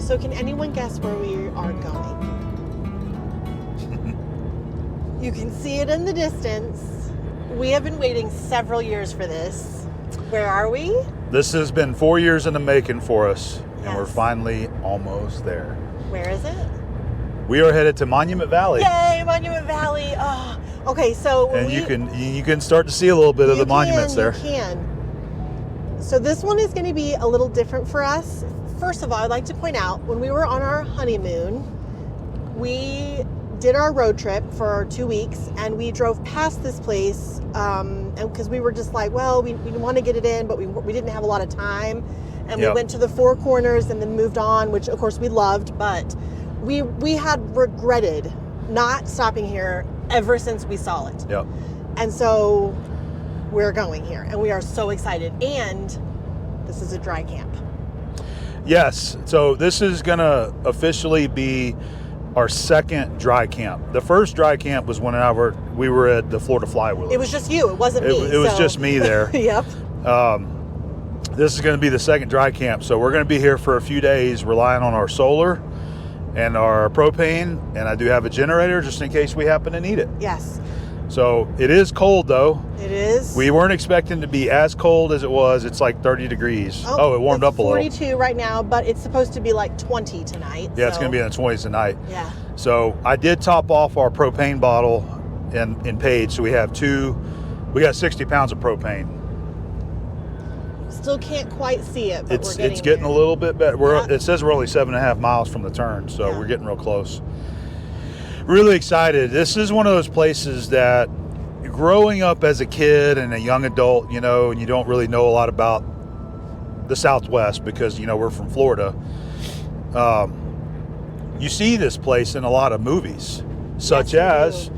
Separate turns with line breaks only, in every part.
So can anyone guess where we are going? You can see it in the distance. We have been waiting several years for this. Where are we?
This has been 4 years in the making for us,
Yes.
and we're finally almost there.
Where is it?
We are headed to Monument Valley.
Yay, Monument Valley. Oh, okay, so
And you can start to see a little bit of the monuments there.
You can. So this one is going to be a little different for us. First of all, I'd like to point out, when we were on our honeymoon, we did our road trip for 2 weeks, and we drove past this place, and because we were just like, well, we want to get it in, but we didn't have a lot of time, and we went to the Four Corners and then moved on, which of course we loved, but we had regretted not stopping here ever since we saw it.
Yep.
And so we're going here, and we are so excited. And this is a dry camp.
Yes. So this is going to officially be our second dry camp. The first dry camp was when we were at the Florida Flywheelers.
It was just you. It wasn't me.
It was just me there.
Yep.
This is going to be the second dry camp. So we're going to be here for a few days relying on our solar and our propane. And I do have a generator just in case we happen to need it.
Yes.
So it is cold though.
It is.
We weren't expecting to be as cold as it was. It's like 30 degrees. Oh, it warmed up a little.
42 right now, but it's supposed to be like 20 tonight.
Yeah, it's going to be in the 20s tonight.
Yeah.
So I did top off our propane bottle in Page. So we got 60 pounds of propane.
Still can't quite see it, but
It's
we're
getting
there.
a little bit better.
Yeah.
It says we're only 7.5 miles from the turn, so we're getting real close. Really excited. This is one of those places that growing up as a kid and a young adult, and you don't really know a lot about the Southwest because, we're from Florida. You see this place in a lot of movies, such as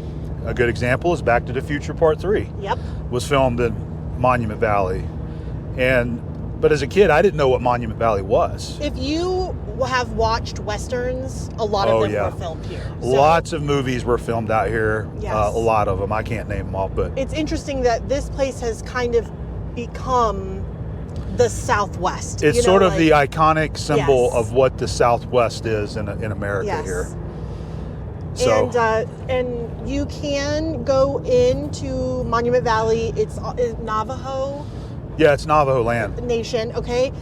a good example is Back to the Future Part 3.
Yep.
Was filmed in Monument Valley. But as a kid, I didn't know what Monument Valley was.
If you have watched Westerns, a lot of them were filmed here. So
Lots of movies were filmed out here.
Yes.
A lot of them. I can't name them all, but
it's interesting that this place has kind of become the Southwest.
it's sort of the iconic symbol of what the Southwest is in America here. So,
and you can go into Monument Valley. It's Navajo.
Yeah, it's Navajo land.
Nation, okay?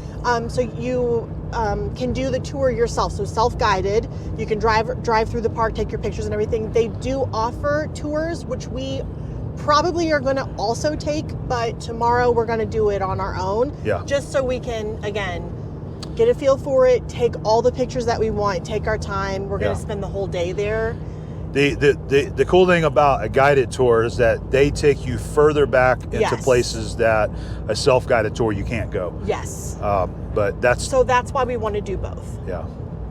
So you can do the tour yourself. So self-guided. You can drive through the park, take your pictures and everything. They do offer tours, which we probably are going to also take, but tomorrow we're going to do it on our own.
Yeah.
Just so we can, again, get a feel for it, take all the pictures that we want, take our time. We're going to spend the whole day there.
The cool thing about a guided tour is that they take you further back into places that a self-guided tour you can't go.
Yes.
But that's
why we want to do both.
Yeah.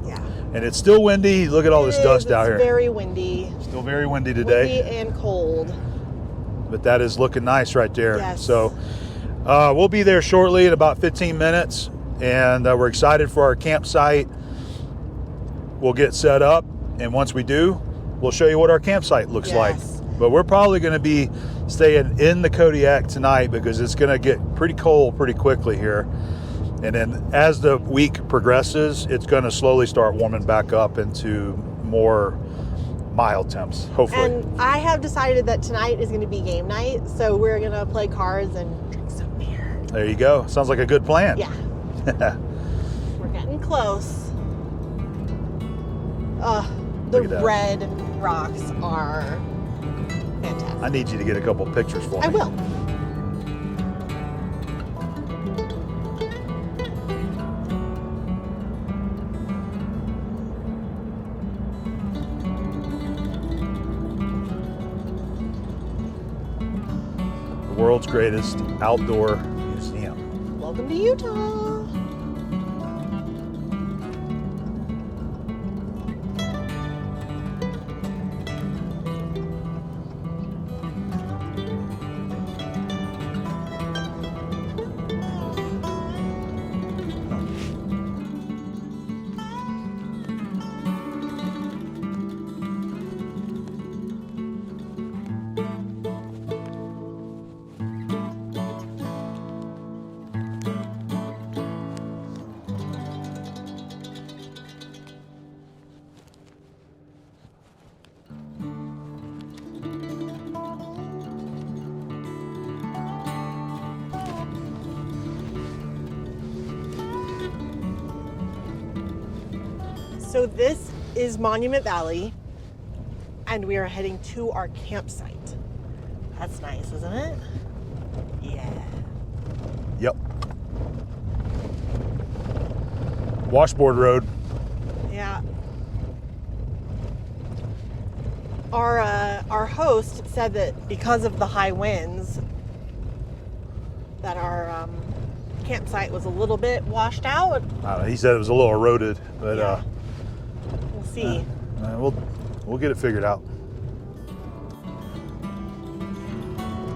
Yeah.
And it's still windy. Look at all this dust out here.
It's very windy.
Still very windy today.
Windy and cold.
But that is looking nice right there.
Yes.
So we'll be there shortly in about 15 minutes. And we're excited for our campsite. We'll get set up. And once we do, we'll show you what our campsite looks like. But we're probably going to be staying in the Kodiak tonight because it's going to get pretty cold pretty quickly here. And then as the week progresses, it's going to slowly start warming back up into more mild temps, hopefully.
And I have decided that tonight is going to be game night, so we're going to play cards and drink some beer.
There you go. Sounds like a good plan.
Yeah. We're getting close. The red rocks are fantastic.
I need you to get a couple pictures for me.
I will.
The world's greatest outdoor museum.
Welcome to Utah. So this is Monument Valley, and we are heading to our campsite. That's nice, isn't it? Yeah.
Yep. Washboard Road.
Yeah. Our host said that because of the high winds, that our campsite was a little bit washed out.
I don't know, he said it was a little eroded, but
Yeah. We'll see.
we'll get it figured out.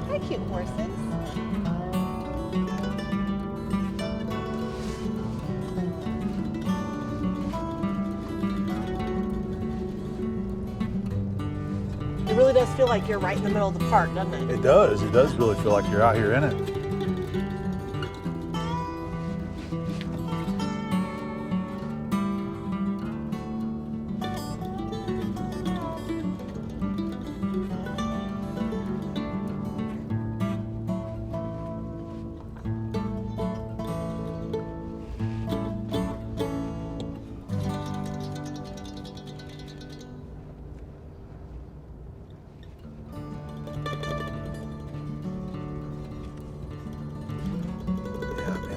Hi, cute horses. It really does feel like you're right in the middle of the park, doesn't it?
It does. It does really feel like you're out here in it.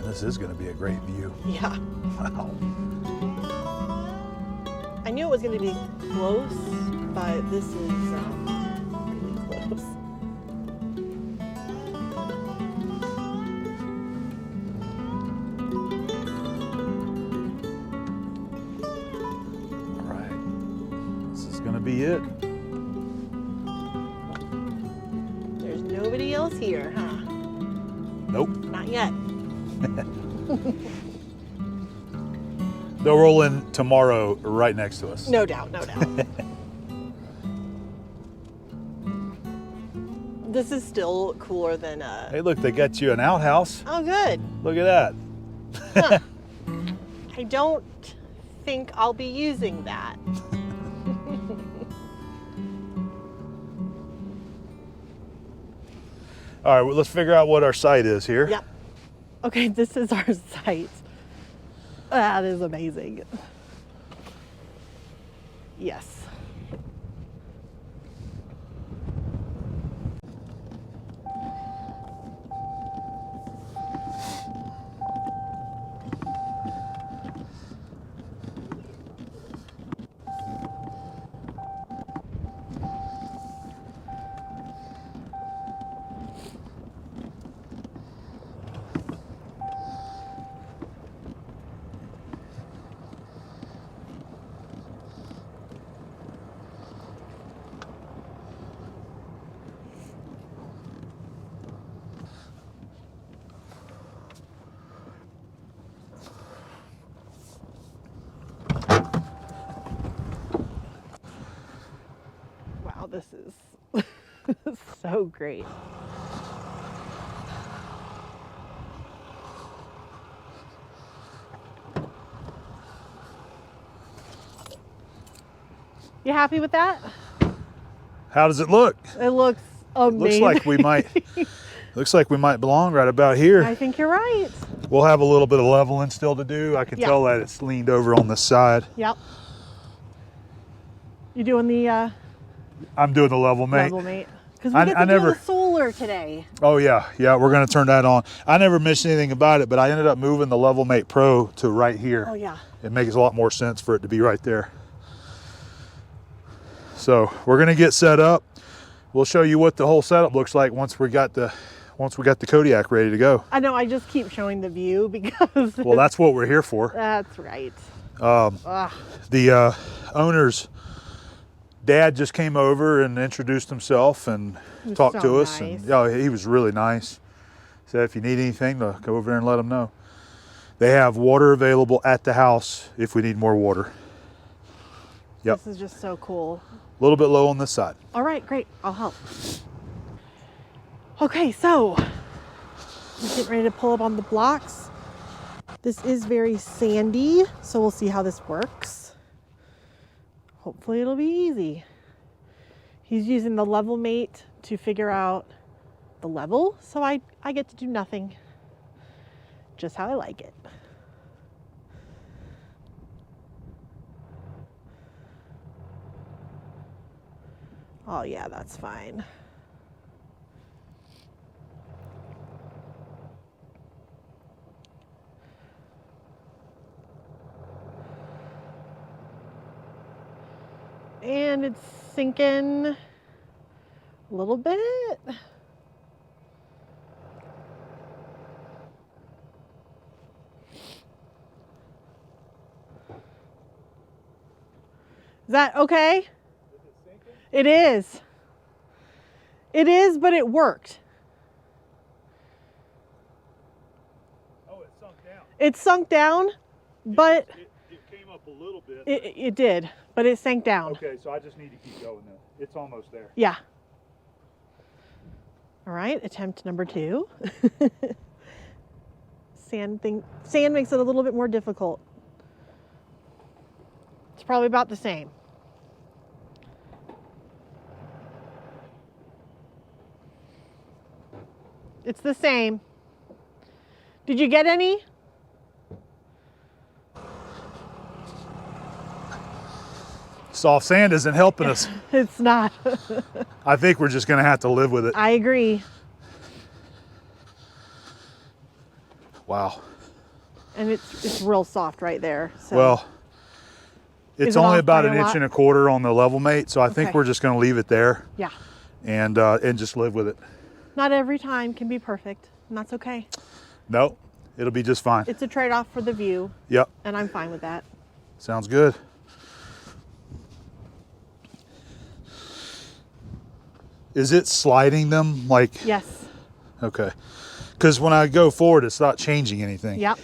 This is going to be a great view.
Yeah.
Wow.
I knew it was going to be close, but this is really close.
All right. This is going to be it.
There's nobody else here, huh?
Nope.
Not yet.
They'll roll in tomorrow right next to us.
No doubt, no doubt. This is still cooler than
Hey, look, they got you an outhouse.
Oh, good.
Look at that.
Huh. I don't think I'll be using that.
All right, well, let's figure out what our site is here.
Yep. Okay, this is our site. That is amazing. Yes. Wow, this is so great. You happy with that?
How does it look?
It looks amazing.
Looks like we might belong right about here.
I think you're right.
We'll have a little bit of leveling still to do. I can
Yeah.
tell that it's leaned over on this side.
Yep. You doing the
I'm doing the level mate.
level mate? Because we get to do the solar today.
Oh yeah, we're gonna turn that on. I never mentioned anything about it, but I ended up moving the Level Mate Pro to right here.
Oh yeah.
It makes a lot more sense for it to be right there. So we're gonna get set up. We'll show you what the whole setup looks like once we got the Kodiak ready to go.
I know, I just keep showing the view because
Well, that's what we're here for.
that's right.
The owner's dad just came over and introduced himself and talked
so
to us.
nice.
And yeah, he was really nice. Said if you need anything, to go over there and let them know. They have water available at the house if we need more water. Yep.
This is just so cool.
A little bit low on this side.
All right, great. I'll help. Okay, so we're getting ready to pull up on the blocks. This is very sandy, so we'll see how this works. Hopefully it'll be easy. He's using the level mate to figure out the level, so I get to do nothing. Just how I like it. Oh yeah, that's fine. And it's sinking a little bit. Is that okay?
Is it sinking?
It is. It is, but it worked.
Oh, it sunk down.
It sunk down, but
It came up a little bit.
it did, but it sank down.
Okay, so I just need to keep going then. It's almost there.
Yeah. All right, attempt number 2. Sand makes it a little bit more difficult. It's probably about the same. It's the same. Did you get any?
Soft sand isn't helping us.
It's not.
I think we're just gonna have to live with it.
I agree.
Wow.
And it's real soft right there. So.
Well, it's
it
only
off
about
by
an
a
inch
lot?
and a quarter on the level mate, so I think
Okay.
we're just gonna leave it there
Yeah.
and just live with it.
Not every time can be perfect, and that's okay.
No, it'll be just fine.
It's a trade-off for the view,
Yep,
and I'm fine with that.
sounds good. Is it sliding them like?
Yes.
Okay. Because when I go forward, it's not changing anything.
Yep.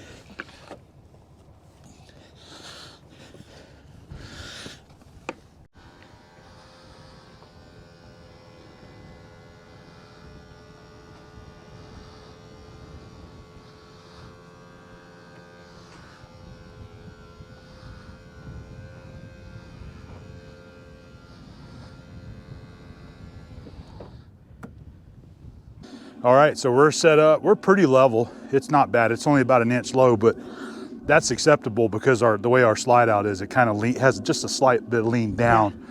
All right, so we're set up. We're pretty level. It's not bad. It's only about an inch low, but that's acceptable because the way our slide out is, it kind of has just a slight bit of lean down.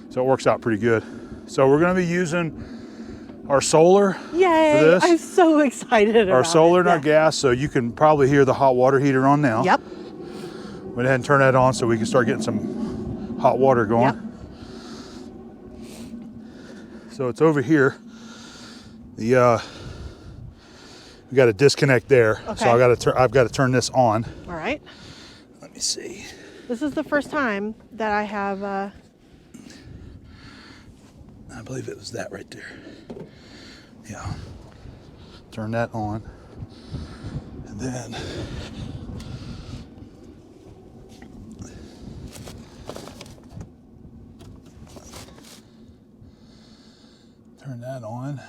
So it works out pretty good. So we're gonna be using our solar
Yay!
for this.
I'm so excited about
Our solar
it.
and our gas, so you can probably hear the hot water heater on now.
Yep.
Go ahead and turn that on so we can start getting some hot water going.
Yep.
So it's over here. We got to disconnect there.
Okay.
So I've got to turn this on.
All right.
Let me see.
This is the first time that I have.
I believe it was that right there. Yeah. Turn that on. And then turn that on.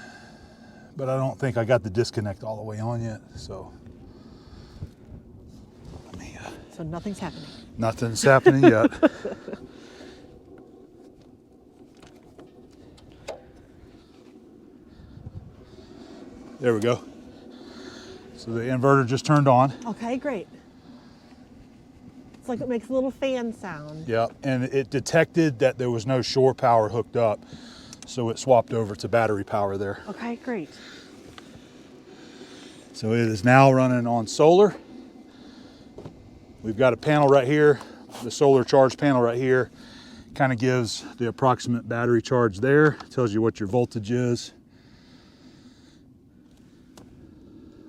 But I don't think I got the disconnect all the way on yet. So let me,
So nothing's happening.
nothing's happening yet. There we go. So the inverter just turned on.
Okay, great. It's like it makes a little fan sound.
Yeah, and it detected that there was no shore power hooked up, so it swapped over to battery power there.
Okay, great.
So it is now running on solar. We've got a panel right here, the solar charge panel right here. Kind of gives the approximate battery charge there. Tells you what your voltage is.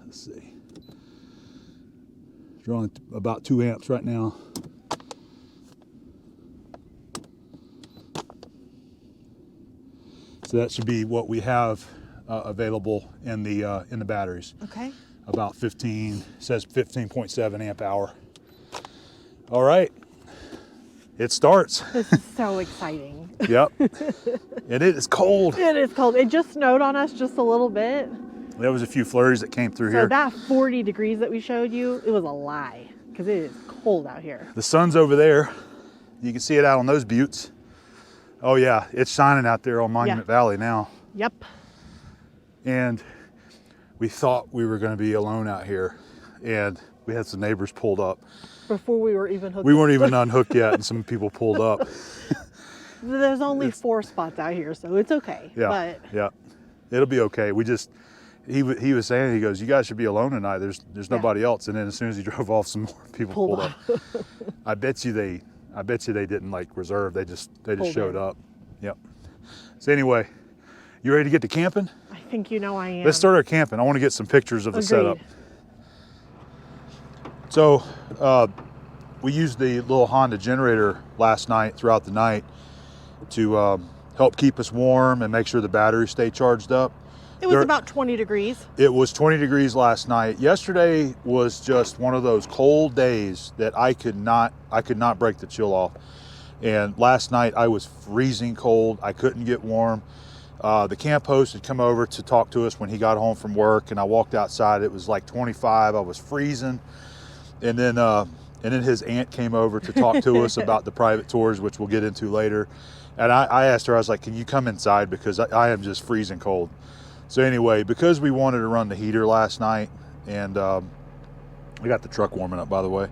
Let's see. Drawing about 2 amps right now. So that should be what we have available in the batteries.
Okay.
About 15, says 15.7 amp hour. All right, it starts.
This is so exciting.
Yep, and it is cold.
It is cold. It just snowed on us just a little bit.
There was a few flurries that came through
So
here.
that 40 degrees that we showed you, it was a lie because it is cold out here.
The sun's over there. You can see it out on those buttes. Oh yeah, it's shining out there on Monument Valley now.
Yep.
And we thought we were going to be alone out here, and we had some neighbors pulled up.
Before we were even hooked
We
up.
weren't even unhooked yet, and some people pulled up.
There's only 4 spots out here, so it's okay.
Yeah,
But
yeah, it'll be okay. We just, he was saying, he goes, you guys should be alone tonight. There's nobody else. And then as soon as he drove off, some more people pulled up. I bet you they didn't like reserve. They just showed up. Yep. So anyway, you ready to get to camping?
I think you know I am.
Let's start our camping. I want to get some pictures of the
Agreed.
setup. So we used the little Honda generator last night, throughout the night, to help keep us warm and make sure the batteries stay charged up.
It was about 20 degrees.
It was 20 degrees last night. Yesterday was just one of those cold days that I could not break the chill off. And last night I was freezing cold. I couldn't get warm. The camp host had come over to talk to us when he got home from work, and I walked outside. It was like 25. I was freezing. And then his aunt came over to talk to us about the private tours, which we'll get into later. And I asked her, I was like, can you come inside, because I am just freezing cold. So anyway, because we wanted to run the heater last night, and we got the truck warming up, by the way.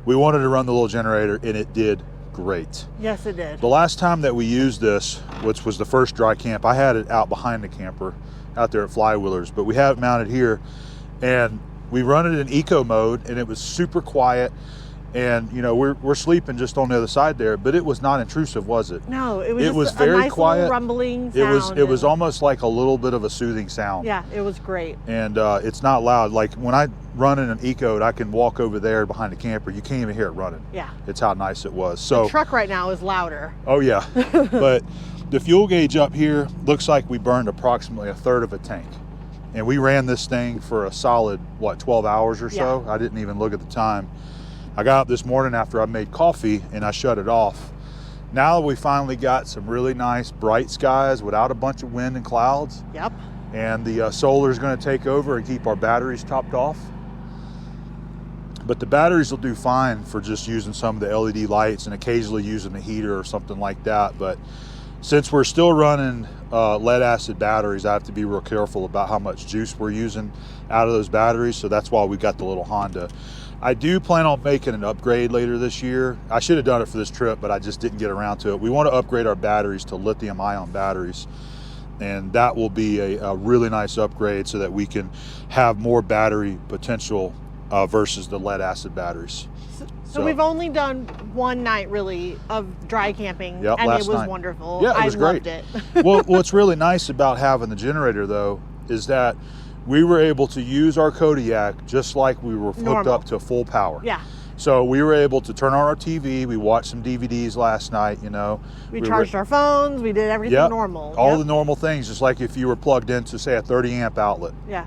We wanted to run the little generator, and it did great.
Yes, it did.
The last time that we used this, which was the first dry camp, I had it out behind the camper out there at Flywheelers, but we have it mounted here, and we run it in eco mode, and it was super quiet. And you know, we're sleeping just on the other side there, but it was not intrusive, was it?
No, it was just
very
a nice
quiet.
little rumbling sound.
It was almost like a little bit of a soothing sound.
Yeah, it was great.
And it's not loud. Like when I run in an eco, I can walk over there behind the camper. You can't even hear it running.
Yeah.
It's how nice it was. So
The truck right now is louder.
Oh yeah, but the fuel gauge up here looks like we burned approximately 1/3 of a tank. And we ran this thing for a solid, 12 hours or so?
Yeah.
I didn't even look at the time. I got up this morning after I made coffee and I shut it off. Now we finally got some really nice bright skies without a bunch of wind and clouds.
Yep.
And the solar is going to take over and keep our batteries topped off. But the batteries will do fine for just using some of the LED lights and occasionally using the heater or something like that. But since we're still running lead acid batteries, I have to be real careful about how much juice we're using out of those batteries. So that's why we got the little Honda. I do plan on making an upgrade later this year. I should have done it for this trip, but I just didn't get around to it. We want to upgrade our batteries to lithium-ion batteries, and that will be a really nice upgrade so that we can have more battery potential versus the lead acid batteries.
So we've only done one night really of dry camping,
Yep,
and it
last
was
night.
wonderful.
Yeah, it was
I
great.
loved it.
Well, what's really nice about having the generator though is that we were able to use our Kodiak just like we were hooked
Normal.
up to full power.
Yeah.
So we were able to turn on our TV. We watched some DVDs last night, you know.
We charged our phones. We did everything normal.
All
Yep.
the normal things, just like if you were plugged into, say, a 30 amp outlet.
Yeah.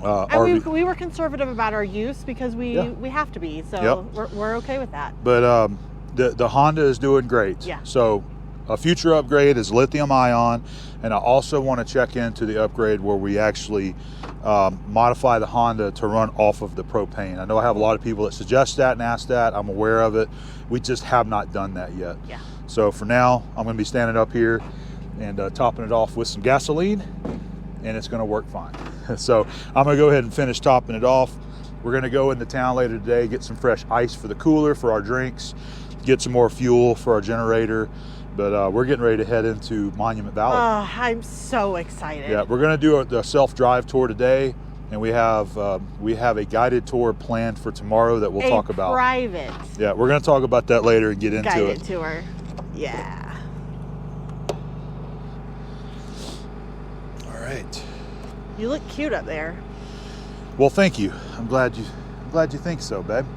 RV.
And we were conservative about our use because we have to be. So we're okay with that.
But the Honda is doing great.
Yeah.
So a future upgrade is lithium ion, and I also want to check into the upgrade where we actually modify the Honda to run off of the propane. I know I have a lot of people that suggest that and ask that. I'm aware of it. We just have not done that yet.
Yeah.
So for now, I'm going to be standing up here and topping it off with some gasoline, and it's going to work fine. So I'm going to go ahead and finish topping it off. We're going to go into town later today, get some fresh ice for the cooler for our drinks, get some more fuel for our generator. But we're getting ready to head into Monument Valley.
I'm so excited.
Yeah, we're going to do the self-drive tour today, and we have a guided tour planned for tomorrow that we'll talk about.
Private.
Yeah, we're going to talk about that later and get into
Guided
it.
tour. Yeah.
All right.
You look cute up there.
Well, thank you. I'm glad you think so, babe.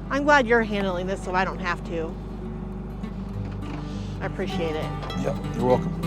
I'm glad you're handling this so I don't have to. I appreciate it.
Yep, you're welcome.